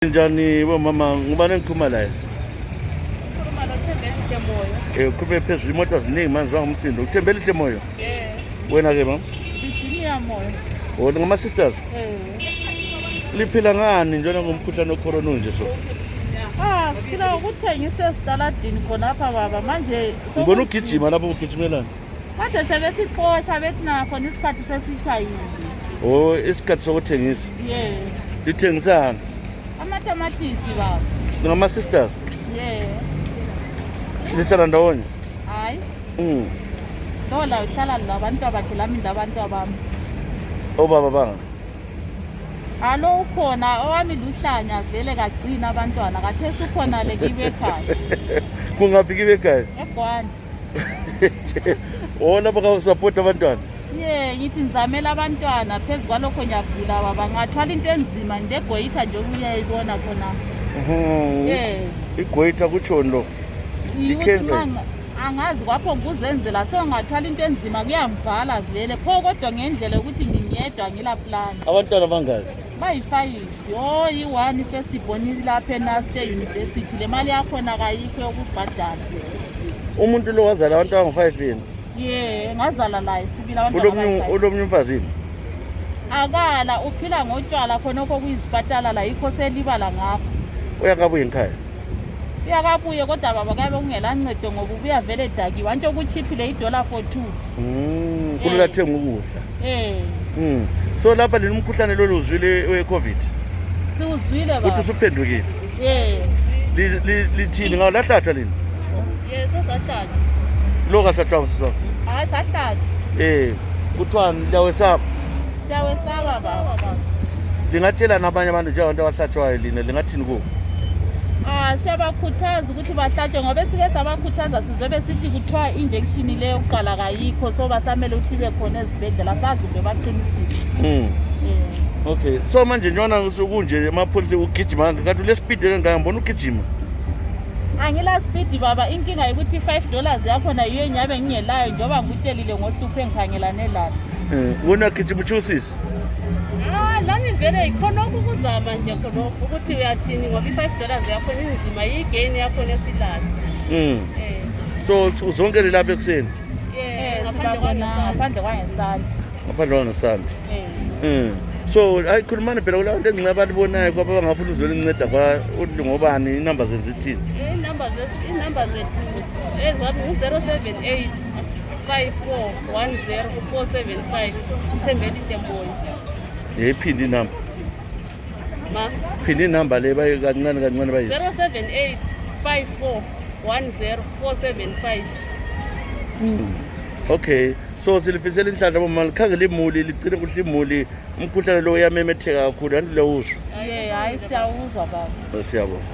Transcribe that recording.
Njani bomama ngubani engikhuluma la? Ukhuluma noThembelihle Moyo. Ukhulume phezulu imoto ziningi manje bangumsindo. Uthembelihle Moyo. Wena ke mama? Virginia Moyo. Ngama sisters? Liphila ngani njalo ngomkhuhlane ocorona nje so? Siphila ukuthengisa esitaladini khonapha baba manje. Ngibona ugijima lapho ugijimelana. Manje sebesixosha bethi nakhona isikhathi sesishayile. Isikhathi sokuthengisa. Lithengisana? Amatamatisi baba. Ngama sisters? Lihlala ndawonye? Hayi. Lola uhlala labantu abadlulami ndabantu abami. Obaba banga? Alo ukhona owami Luhlanya vele kagcina abantwana kathesi ukhona lekibe ekhaya. Kungaphi kibe ekhaya? eGwanda. Lapha ka support abantwana? Ngithi nizamela abantwana phezu kwalokho ngiyagula baba ngathwala into enzima ndegoyitha nje ukuyayibona khona. Igoyitha kutshoni lo? Ikhenza angazi kwapho nguzenzela so ngathwala into enzima kuyamvala vele pho kodwa ngendlela ukuthi ngingedwa ngila plan. Abantwana bangaki? Bayi5. Yi1 first born lapha eNaste University le mali yakhona kayikho yokubhadala. Umuntu lo wazala abantwana ngo5 yini? Ngazala naye sibila abantwana. Ulomnye umfazini? Akala uphila ngotshwala khona okuyisipatala la yikho selibala ngapha. Uyakabuye ekhaya? Uyakabuye kodwa baba kabe kungelancedo ngoba ubuya vele daki wanto ukuchiphile $1 for 2. Kulula thenga ukudla. So lapha leli umkhuhlane lo uzwile weCovid? Siuzwile baba. Uthi usuphendukile? Lithini ngawo lahlatha lini? Sesahlatha. Lo kahlatha sisona? Hayi sahlatha. Kuthiwani liyawesaba? Siyawesaba baba. Lingatshela nabanye abantu njengabantu abahlatshwayo lina lingathini kubo? Siyabakhuthaza ukuthi bahlatshwe ngoba sike sabakhuthaza sizobe sithi kuthiwa injection le yokuqala kayikho so basamele ukuthi ibe khona ezibhedlela sazi ube baqinisile. Okay, so manje njona usukunje amapholisa ugijima ngathi le speed engaka ngibona ugijima. Angila speed baba inkinga ukuthi $5 yakhona yiyo enyabe ngingelayo njoba ngikutshelile ngohluphe engikhangelane lalo. Wona gijima uchusisi? Lami vele ikhona ukuzama nje khonokho ukuthi uyathini ngoba $5 yakho inzima yigain yakho nesilala. So uzonke lapha ekuseni? Ngaphandle kwangesandi. Ngaphandle kwangesandi. So ayikhulumani phela kula bantu engcinga abalibonayo kwaba bangafuna uzolinceda kwa uthi ngobani inamba zenzithini? Inamba zethu ezabi u078 5410 475 Thembelihle Moyo. Phindi inamba. Phindi inamba le baye kancane bayithi. 078 5410 475. Okay, so silifisela inhlanhla bomama likhangela imuli ligcine kuhle imuli umkhuhlane lo uyamemetheka kakhulu anti lo uzwa. Hayi siyawuzwa baba. Siyabona.